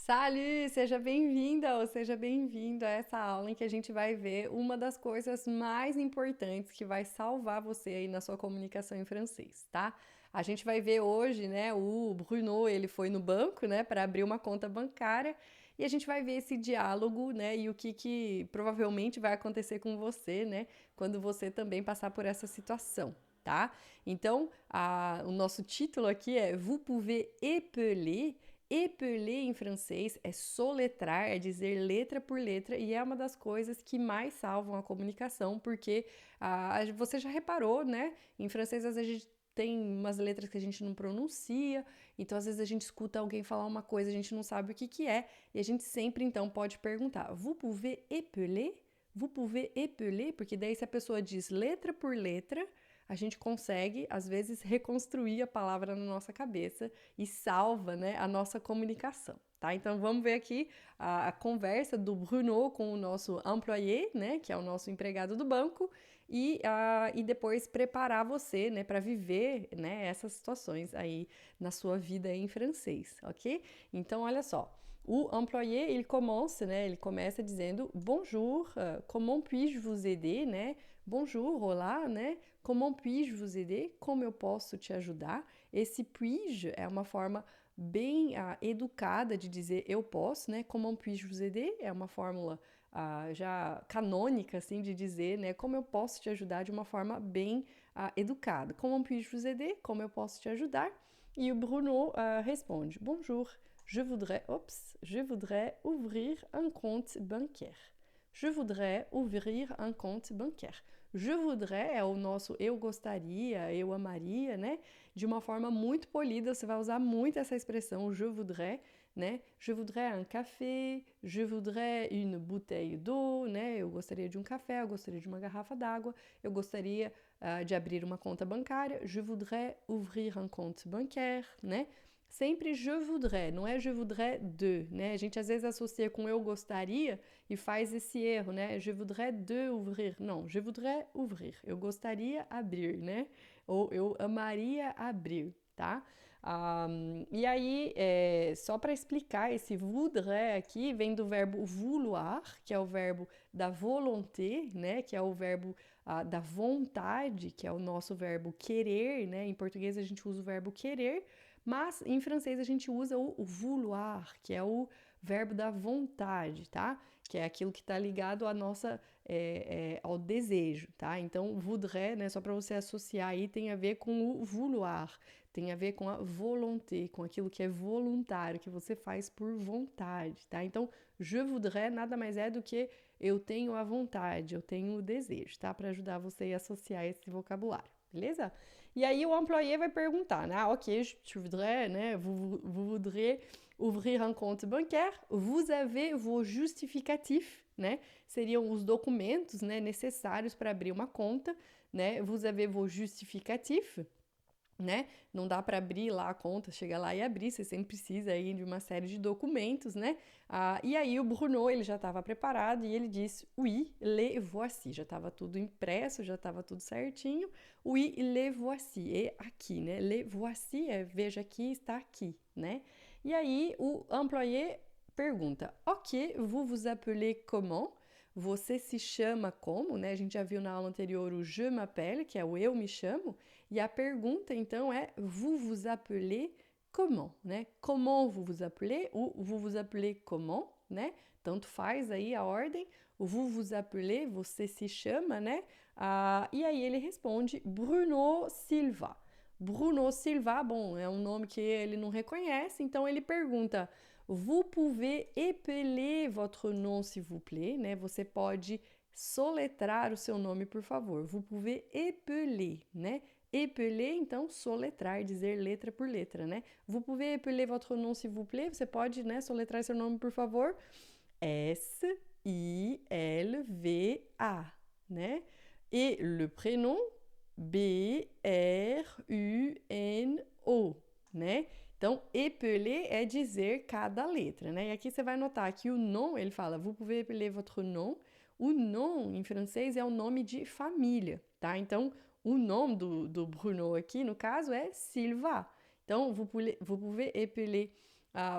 Salut, seja bem-vinda ou seja bem-vindo a essa aula em que a gente vai ver uma das coisas mais importantes que vai salvar você aí na sua comunicação em francês, tá? A gente vai ver hoje, né, o Bruno, ele foi no banco, né, para abrir uma conta bancária e a gente vai ver esse diálogo, né, e o que provavelmente vai acontecer com você, né, quando você também passar por essa situação. Tá? Então, o nosso título aqui é Vous pouvez épeler. Épeler em francês é soletrar, é dizer letra por letra, e é uma das coisas que mais salvam a comunicação, porque você já reparou, né? Em francês, às vezes a gente tem umas letras que a gente não pronuncia, então às vezes a gente escuta alguém falar uma coisa, a gente não sabe o que que é, e a gente sempre então pode perguntar: Vous pouvez épeler? Vous pouvez épeler? Porque daí se a pessoa diz letra por letra, a gente consegue, às vezes, reconstruir a palavra na nossa cabeça e salva, né, a nossa comunicação. Tá? Então vamos ver aqui a conversa do Bruno com o nosso employé, né, que é o nosso empregado do banco, e depois preparar você, né, para viver, né, essas situações aí na sua vida em francês, ok? Então olha só, o employé ele começa dizendo bonjour, comment puis-je vous aider, né? Bonjour, olá, né? Comment puis-je vous aider? Como eu posso te ajudar? Esse puis-je é uma forma bem educada de dizer eu posso, né? Comment puis-je vous aider? É uma fórmula já canônica, assim, de dizer, né? Como eu posso te ajudar de uma forma bem educada. Comment puis-je vous aider? Como eu posso te ajudar? E o Bruno responde, bonjour, je voudrais ouvrir un compte bancaire. Je voudrais ouvrir un compte bancaire. Je voudrais é o nosso eu gostaria, eu amaria, né? De uma forma muito polida, você vai usar muito essa expressão je voudrais, né? Je voudrais un café, je voudrais une bouteille d'eau, né? Eu gostaria de um café, eu gostaria de uma garrafa d'água, eu gostaria de abrir uma conta bancária, je voudrais ouvrir un compte bancaire, né? Sempre je voudrais, não é je voudrais de, né? A gente às vezes associa com eu gostaria e faz esse erro, né? Je voudrais de ouvrir. Não, je voudrais ouvrir. Eu gostaria abrir, né? Ou eu amaria abrir, tá? E aí, só para explicar, esse voudrais aqui vem do verbo vouloir, que é o verbo da volonté, né? Que é o verbo da vontade, que é o nosso verbo querer, né? Em português a gente usa o verbo querer, mas em francês a gente usa o vouloir, que é o verbo da vontade, tá? Que é aquilo que está ligado à nossa, ao desejo, tá? Então, voudrais, né, só para você associar aí, tem a ver com o vouloir, tem a ver com a volonté, com aquilo que é voluntário, que você faz por vontade, tá? Então, je voudrais nada mais é do que eu tenho a vontade, eu tenho o desejo, tá? Para ajudar você a associar esse vocabulário. Beleza? E aí o employé vai perguntar, né? Ok, je voudrais, né? Vous voudriez ouvrir un compte bancaire, vous avez vos justificatifs, né? Seriam os documentos, né, necessários para abrir uma conta, né? Vous avez vos justificatifs, né? Não dá para abrir lá a conta, chegar lá e abrir, você sempre precisa aí de uma série de documentos, né? E aí o Bruno, ele já estava preparado e ele disse, oui, les voici, já estava tudo impresso, já estava tudo certinho, oui, les voici, é aqui, né? Les voici é, veja aqui, está aqui, né? E aí o employé pergunta, ok, vous vous appelez comment? Você se chama como, né? A gente já viu na aula anterior o je m'appelle, que é o eu me chamo, e a pergunta então é vous vous appelez comment, né? Comment vous vous appelez ou vous vous appelez comment, né? Tanto faz aí a ordem. O vous vous appelez, você se chama, né? E aí ele responde Bruno Silva. Bruno Silva, bom, é um nome que ele não reconhece, então ele pergunta Vous pouvez épeler votre nom, s'il vous plaît, né? Você pode soletrar o seu nome, por favor. Vous pouvez épeler, né? Épeler, então, soletrar, dizer letra por letra, né? Vous pouvez épeler votre nom, s'il vous plaît. Você pode, né, soletrar seu nome, por favor. S-I-L-V-A, né? Et le prénom, B-R-U-N-O, né? Então, épeler é dizer cada letra, né? E aqui você vai notar que o nom, ele fala, vous pouvez épeler votre nom. O nom, em francês, é o nome de família, tá? Então, o nome do Bruno aqui, no caso, é Silva. Então, vous pouvez épeler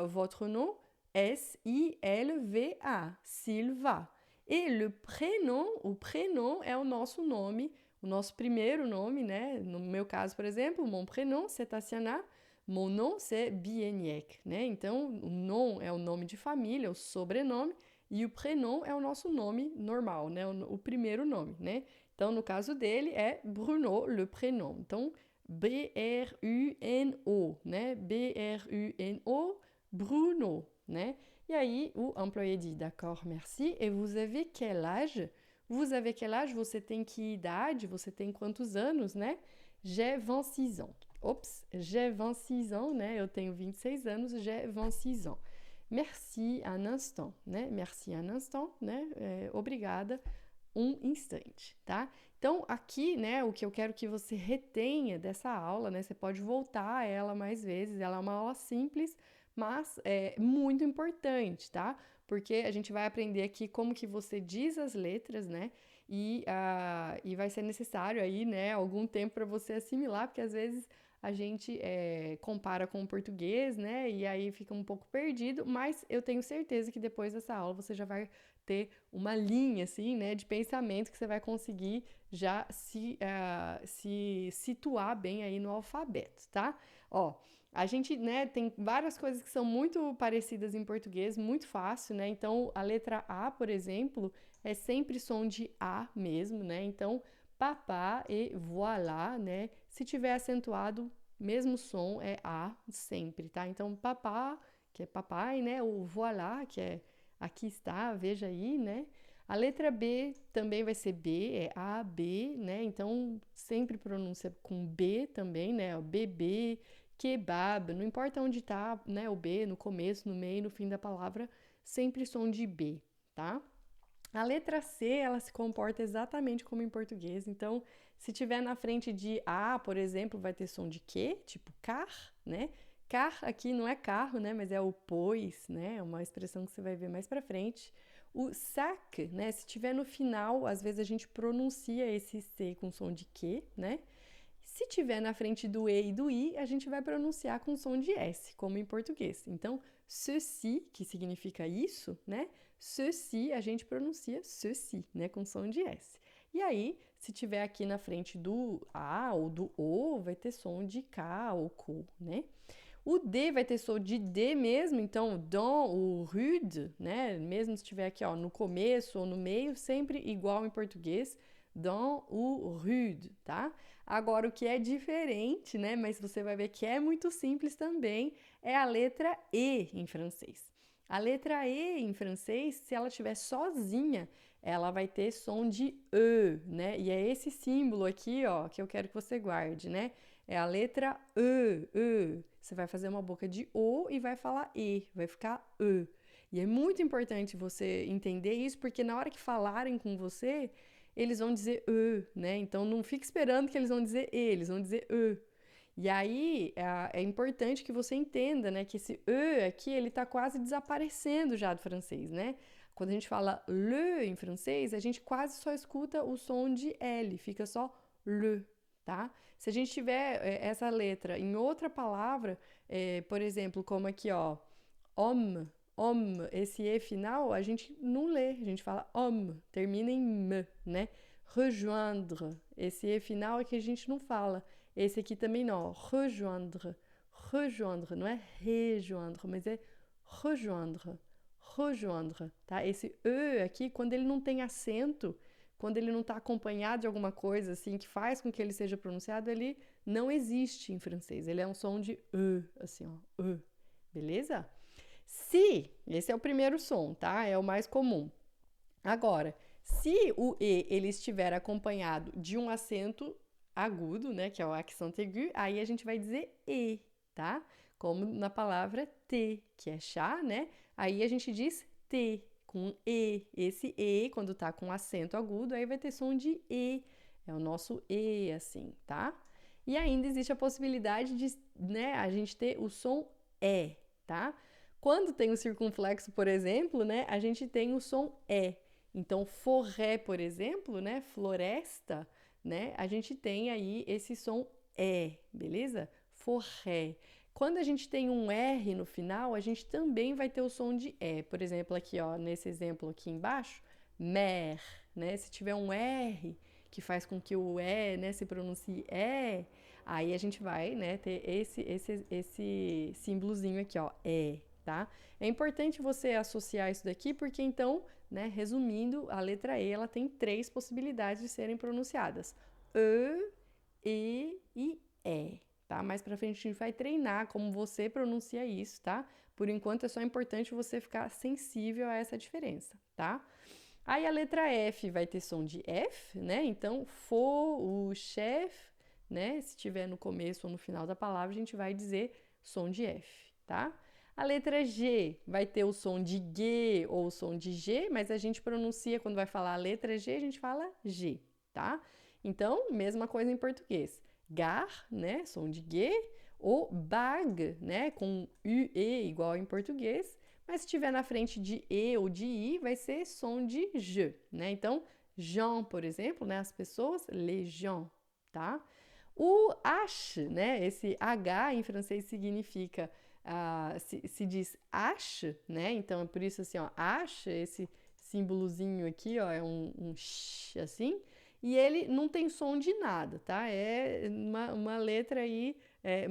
votre nom S-I-L-V-A, Silva. E o prénom é o nosso nome, o nosso primeiro nome, né? No meu caso, por exemplo, mon prénom, c'est Tatiana. Mon nom, c'est Bieniek, né? Então, o nom é o nome de família, o sobrenome, e o prénom é o nosso nome normal, né? O primeiro nome, né? Então, no caso dele, é Bruno, le prénom. Então, B-R-U-N-O, né? B-R-U-N-O, Bruno, né? E aí, o employé dit, d'accord, merci. Et vous avez quel âge? Vous avez quel âge? Você tem que idade? Você tem quantos anos, né? J'ai 26 ans. Ops, j'ai 26 ans, né? Eu tenho 26 anos, j'ai 26 ans. Merci un instant, né? Merci un instant, né? Obrigada um instante, tá? Então, aqui, né, o que eu quero que você retenha dessa aula, né? Você pode voltar a ela mais vezes, ela é uma aula simples, mas é muito importante, tá? Porque a gente vai aprender aqui como que você diz as letras, né? E vai ser necessário aí, né, algum tempo para você assimilar, porque às vezes a gente compara com o português, né? E aí fica um pouco perdido, mas eu tenho certeza que depois dessa aula você já vai ter uma linha, assim, né, de pensamento que você vai conseguir já se situar bem aí no alfabeto, tá? Ó, a gente, né, tem várias coisas que são muito parecidas em português, muito fácil, né? Então, a letra A, por exemplo, é sempre som de A mesmo, né? Então, papá e voilà, né? Se tiver acentuado, mesmo som é A sempre, tá? Então, papá, que é papai, né? O voilà, que é aqui está, veja aí, né? A letra B também vai ser B, é A, B, né? Então, sempre pronuncia com B também, né? O bebê, kebab, não importa onde tá, né? O B, no começo, no meio, no fim da palavra, sempre som de B, tá? A letra C, ela se comporta exatamente como em português. Então, se tiver na frente de A, por exemplo, vai ter som de Q, tipo car, né? Car aqui não é carro, né? Mas é o pois, né? É uma expressão que você vai ver mais pra frente. O sac, né? Se tiver no final, às vezes a gente pronuncia esse C com som de Q, né? Se tiver na frente do E e do I, a gente vai pronunciar com som de S, como em português. Então, ceci, que significa isso, né? Ceci, a gente pronuncia ceci, né? Com som de S. E aí, se tiver aqui na frente do A ou do O, vai ter som de K ou CO, né? O D vai ter som de D mesmo, então dans o rude, né? Mesmo se estiver aqui ó, no começo ou no meio, sempre igual em português, dans o rude, tá? Agora, o que é diferente, né? Mas você vai ver que é muito simples também, é a letra E em francês. A letra E em francês, se ela estiver sozinha, ela vai ter som de E, né? E é esse símbolo aqui, ó, que eu quero que você guarde, né? É a letra E, E. Você vai fazer uma boca de O e vai falar E, vai ficar E. E é muito importante você entender isso, porque na hora que falarem com você, eles vão dizer E, né? Então não fique esperando que eles vão dizer E, eles vão dizer E. E aí é importante que você entenda, né, que esse E aqui, ele tá quase desaparecendo já do francês, né? Quando a gente fala le em francês, a gente quase só escuta o som de L, fica só le, tá? Se a gente tiver essa letra em outra palavra, por exemplo, como aqui, ó, homme, homme, esse E final, a gente não lê, a gente fala homme, termina em me, né? Rejoindre, esse E final é que a gente não fala. Esse aqui também não, ó, rejoindre, rejoindre, não é rejoindre, mas é rejoindre, rejoindre, tá? Esse E aqui, quando ele não tem acento, quando ele não está acompanhado de alguma coisa assim que faz com que ele seja pronunciado, ele não existe em francês. Ele é um som de E, assim, ó, E, beleza? Se, esse é o primeiro som, tá? É o mais comum. Agora, se o E ele estiver acompanhado de um acento agudo, né, que é o accent aigu, aí a gente vai dizer E, tá? Como na palavra T, que é chá, né? Aí a gente diz T com E. Esse E, quando tá com acento agudo, aí vai ter som de E. É o nosso E, assim, tá? E ainda existe a possibilidade de, né, a gente ter o som E, tá? Quando tem o circunflexo, por exemplo, né, a gente tem o som E. Então, forêt, por exemplo, né, floresta, né, a gente tem aí esse som E, beleza? Forêt. Quando a gente tem um R no final, a gente também vai ter o som de E. Por exemplo, aqui, ó, nesse exemplo aqui embaixo, mer, né? Se tiver um R que faz com que o E, né, se pronuncie E, aí a gente vai, né, ter esse símbolozinho aqui, ó, E, tá? É importante você associar isso daqui, porque então, né, resumindo, a letra E, ela tem 3 possibilidades de serem pronunciadas. E e E, tá? Mais pra frente a gente vai treinar como você pronuncia isso, tá? Por enquanto é só importante você ficar sensível a essa diferença, tá? Aí a letra F vai ter som de F, né? Então, o chef, né? Se tiver no começo ou no final da palavra, a gente vai dizer som de F, tá? A letra G vai ter o som de G ou o som de G, mas a gente pronuncia, quando vai falar a letra G, a gente fala G, tá? Então, mesma coisa em português. Gar, né? Som de G, ou bag, né? Com UE igual em português. Mas se tiver na frente de E ou de I, vai ser som de J, né? Então, Jean, por exemplo, né? As pessoas, les gens, tá? O H, né? Esse H em francês significa, se diz H, né? Então, é por isso assim, ó, H, esse símbolozinho aqui, ó, é um sh, assim, e ele não tem som de nada, tá? É uma letra aí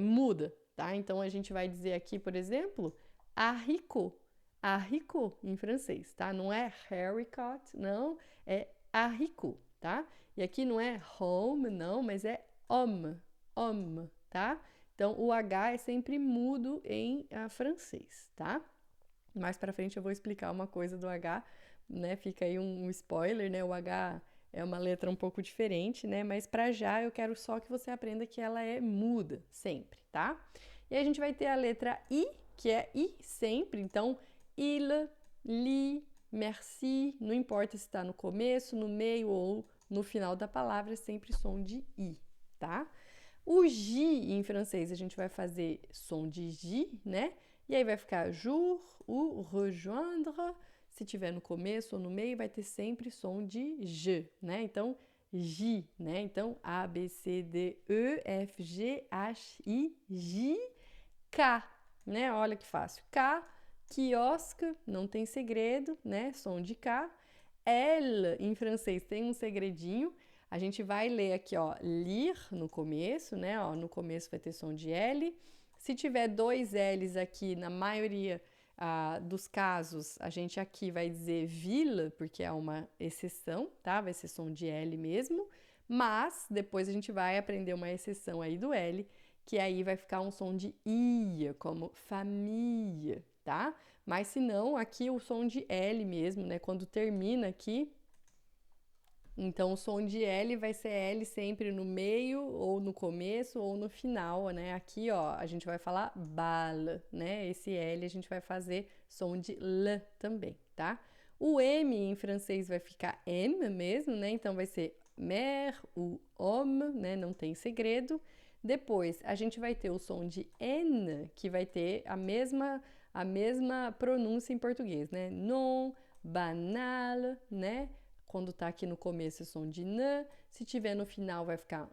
muda, tá? Então, a gente vai dizer aqui, por exemplo, haricot. Haricot em francês, tá? Não é haricot, não, é haricot, tá? E aqui não é home, não, mas é homme, homme, tá? Então, o H é sempre mudo em francês, tá? Mais pra frente eu vou explicar uma coisa do H, né? Fica aí um spoiler, né? O H é uma letra um pouco diferente, né? Mas pra já eu quero só que você aprenda que ela é muda, sempre, tá? E aí a gente vai ter a letra I, que é I sempre, então il, li, merci, não importa se está no começo, no meio ou no final da palavra, é sempre som de I, tá? O J em francês a gente vai fazer som de J, né? E aí vai ficar jour, ou rejoindre. Se tiver no começo ou no meio, vai ter sempre som de J, né? Então, J, né? Então, A, B, C, D, E, F, G, H, I, J, K, né? Olha que fácil. K, quiosque, não tem segredo, né? Som de K. L, em francês, tem um segredinho. A gente vai ler aqui, ó, lire no começo, né? Ó, no começo vai ter som de L. Se tiver 2 L's aqui, na maioria dos casos, a gente aqui vai dizer ville, porque é uma exceção, tá? Vai ser som de L mesmo. Mas depois a gente vai aprender uma exceção aí do L, que aí vai ficar um som de ia, como família, tá? Mas se não, aqui o som de L mesmo, né? Quando termina aqui, então o som de L vai ser L sempre no meio, ou no começo, ou no final, né? Aqui, ó, a gente vai falar bal, né? Esse L a gente vai fazer som de L também, tá? O M em francês vai ficar M mesmo, né? Então vai ser mère, ou homme, né? Não tem segredo. Depois a gente vai ter o som de N, que vai ter a mesma pronúncia em português, né? Non, banal, né? Quando tá aqui no começo é som de n, se tiver no final vai ficar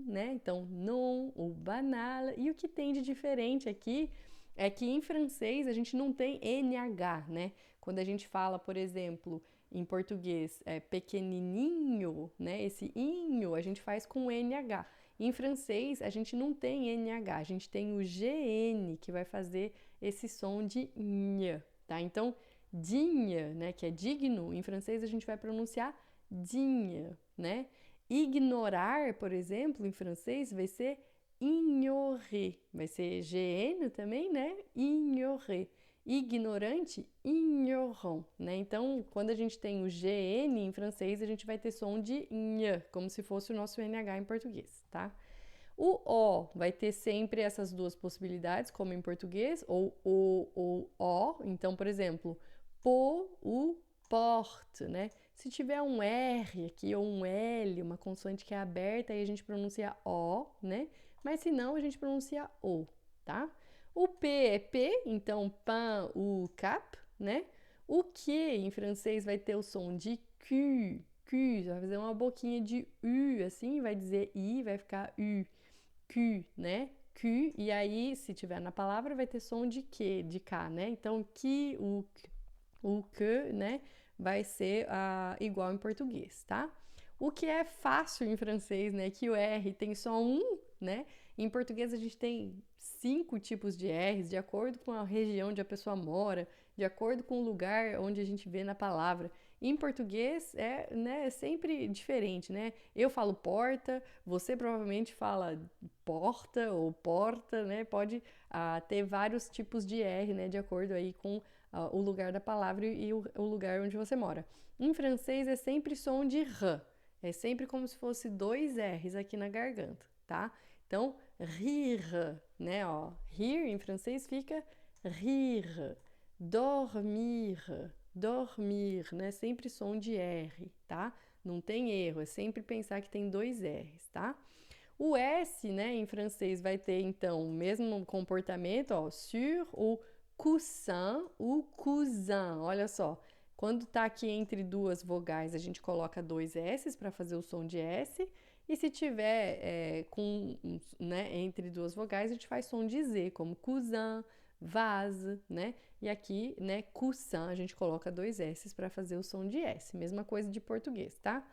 né? Então, non ou banal. E o que tem de diferente aqui é que em francês a gente não tem NH, né? Quando a gente fala, por exemplo, em português, pequenininho, né? Esse inho a gente faz com NH. Em francês a gente não tem NH, a gente tem o GN que vai fazer esse som de nh, tá? Então, digne, né, que é digno, em francês a gente vai pronunciar digne, né? Ignorar, por exemplo, em francês vai ser ignorer, vai ser GN também, né? Ignorer. Ignorante, ignorant, né? Então, quando a gente tem o GN em francês, a gente vai ter som de nh, como se fosse o nosso NH em português, tá? O O vai ter sempre essas duas possibilidades, como em português, ou O ou O. Então, por exemplo, po ou porte, né? Se tiver um R aqui ou um L, uma consoante que é aberta, aí a gente pronuncia O, né? Mas se não, a gente pronuncia O, tá? O P é P, então pain ou cap, né? O Q em francês vai ter o som de Q, Q, vai fazer uma boquinha de U, assim, vai dizer I, vai ficar U, Q, né? Q, e aí, se tiver na palavra, vai ter som de Q, de K, né? Então, que, o que, né, vai ser igual em português, tá? O que é fácil em francês, né, que o R tem só um, né? Em português a gente tem 5 tipos de R's, de acordo com a região onde a pessoa mora, de acordo com o lugar onde a gente vê na palavra. Em português é sempre diferente, né? Eu falo porta, você provavelmente fala porta ou porta, né? Pode ter vários tipos de R, né? De acordo aí com o lugar da palavra e o lugar onde você mora. Em francês é sempre som de R, é sempre como se fosse 2 R's aqui na garganta, tá? Então, rire, né? Ó, rir em francês fica rire, dormir, dormir, né? Sempre som de R, tá? Não tem erro, é sempre pensar que tem 2 R's, tá? O S, né, em francês vai ter, então, o mesmo comportamento, ó, sur, o coussin, o cousin, olha só. Quando tá aqui entre duas vogais, a gente coloca 2 S's para fazer o som de S, e se tiver entre duas vogais, a gente faz som de Z, como cousin, vase, né? E aqui, né, coussin, a gente coloca 2 S's para fazer o som de S. Mesma coisa de português, tá?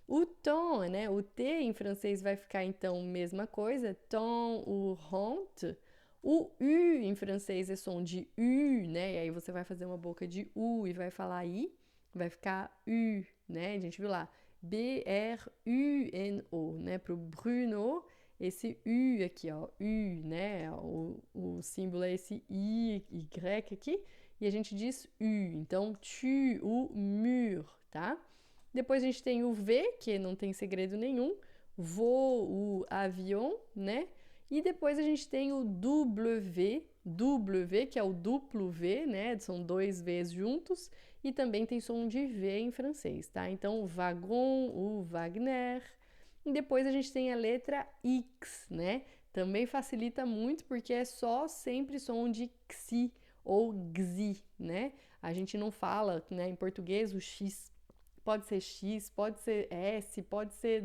O ton, né? O T em francês vai ficar, então, mesma coisa. Ton ou rente. O U em francês é som de U, né? E aí você vai fazer uma boca de U e vai falar I. Vai ficar U, né? A gente viu lá. B-R-U-N-O, né? Pro Bruno, esse U aqui, ó. U, né? O símbolo é esse I, Y aqui. E a gente diz U. Então, tu, o mur, tá? Depois a gente tem o V, que não tem segredo nenhum, voo, o avião, né? E depois a gente tem o W, que é o duplo V, né? São 2 V's juntos, e também tem som de V em francês, tá? Então, o wagon, o Wagner. E depois a gente tem a letra X, né? Também facilita muito porque é só sempre som de xi ou xi, né? A gente não fala, né, em português o X. Pode ser X, pode ser S, pode ser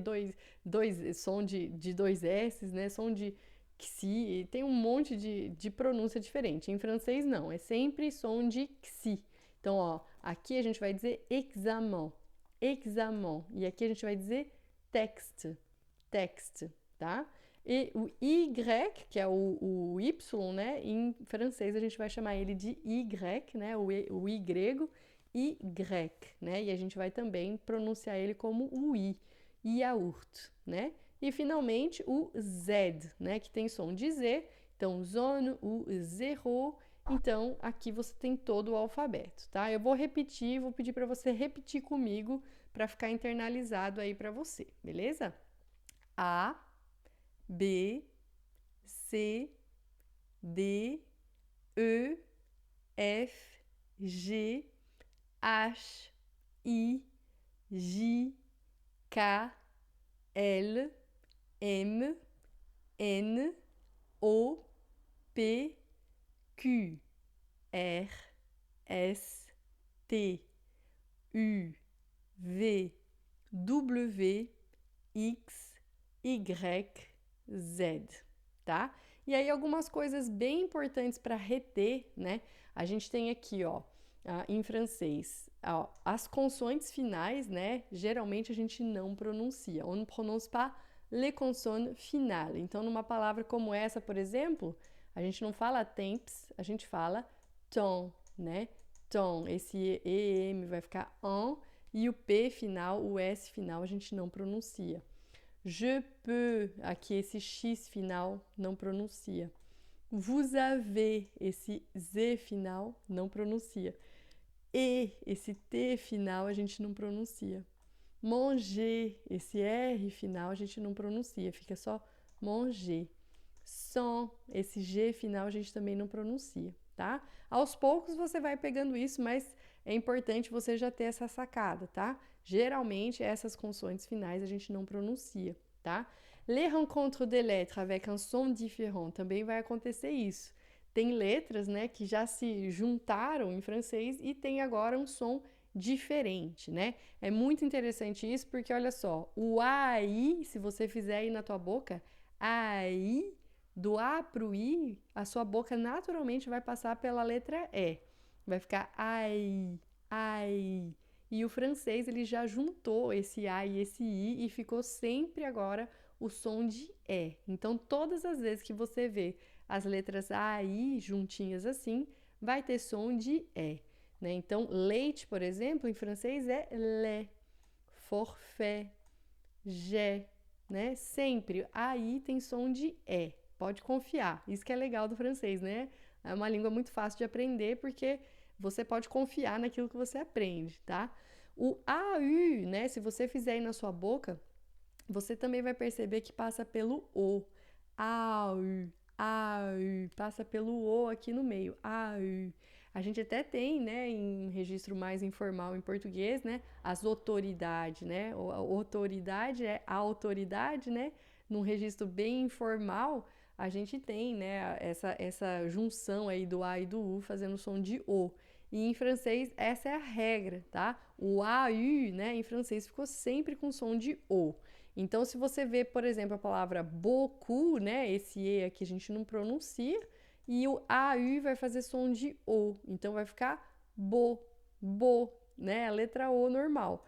som de 2 S's, né? Som de xi, tem um monte de pronúncia diferente. Em francês, não, é sempre som de xi. Então, ó, aqui a gente vai dizer examen, examen. E aqui a gente vai dizer texte, texte, tá? E o Y, que é o Y, né? Em francês a gente vai chamar ele de Y, né? O Y. Y, né? E a gente vai também pronunciar ele como o I, yaourt, né? E finalmente o Z, né? Que tem som de Z, então zone, o zero. Então aqui você tem todo o alfabeto, tá? Eu vou repetir, vou pedir para você repetir comigo para ficar internalizado aí para você, beleza? A, B, C, D, E, F, G, H, I, J, K, L, M, N, O, P, Q, R, S, T, U, V, W, X, Y, Z, tá? E aí algumas coisas bem importantes para reter, né? A gente tem aqui, ó, em francês, ó, as consoantes finais, né? Geralmente a gente não pronuncia. On ne prononce pas les consonnes finales. Então, numa palavra como essa, por exemplo, a gente não fala temps, a gente fala ton, né? Ton. Esse EM vai ficar en e o P final, o S final, a gente não pronuncia. Je peux, aqui esse X final não pronuncia. Vous avez, esse Z final não pronuncia. E, esse T final, a gente não pronuncia. Manger, esse R final, a gente não pronuncia, fica só manger. Sans, esse G final, a gente também não pronuncia, tá? Aos poucos você vai pegando isso, mas é importante você já ter essa sacada, tá? Geralmente, essas consoantes finais a gente não pronuncia, tá? Les rencontres de lettres avec un son différent, também vai acontecer isso. Tem letras, né, que já se juntaram em francês e tem agora um som diferente, né? É muito interessante isso porque, olha só, o AI, se você fizer aí na tua boca, AI, Do A pro I, a sua boca naturalmente vai passar pela letra E. Vai ficar ai, ai. E o francês, ele já juntou esse A e esse I e ficou sempre agora o som de E. Então, todas as vezes que você vê as letras A e I juntinhas assim, vai ter som de E. Né? Então, leite, por exemplo, em francês é lait, forfait, jet, né? Sempre. Aí tem som de E. Pode confiar. Isso que é legal do francês, né? É uma língua muito fácil de aprender porque você pode confiar naquilo que você aprende, tá? O AU, né? Se você fizer aí na sua boca, você também vai perceber que passa pelo O. AU, AU, passa pelo O aqui no meio. AU. A gente até tem, né, em registro mais informal em português, né, as autoridades, né? A autoridade é a autoridade, né? Num registro bem informal, a gente tem, né, essa junção aí do A e do U fazendo o som de O. E em francês, essa é a regra, tá? O AU, né, em francês ficou sempre com som de O. Então, se você vê, por exemplo, a palavra beaucoup, né, esse E aqui a gente não pronuncia, e o AU vai fazer som de O. Então, vai ficar bo, né, a letra O normal.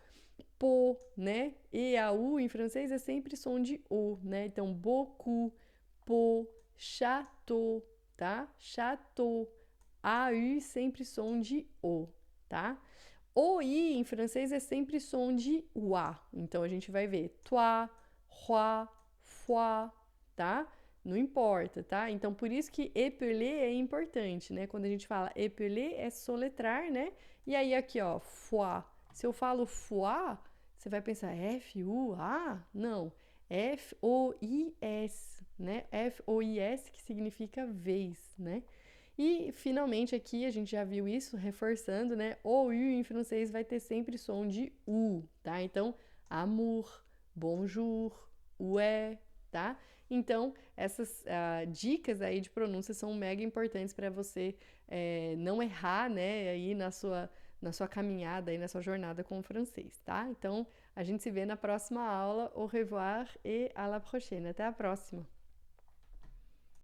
Po, né, E, A, U em francês é sempre som de O, né? Então, beaucoup, po, château, tá? Château. AU sempre som de O, tá? O I em francês é sempre som de UA. Então a gente vai ver toi, roi, foi, tá? Não importa, tá? Então por isso que épeler é importante, né? Quando a gente fala épeler é soletrar, né? E aí aqui, ó, foi. Se eu falo foi, você vai pensar F-U-A? Não. F-O-I-S, né? F-O-I-S que significa vez, né? E, finalmente, aqui a gente já viu isso, reforçando, né? O U em francês vai ter sempre som de U, tá? Então, amour, bonjour, ouais, tá? Então, essas dicas aí de pronúncia são mega importantes para você não errar, né? Aí na sua caminhada, aí na sua jornada com o francês, tá? Então, a gente se vê na próxima aula. Au revoir et à la prochaine. Até a próxima!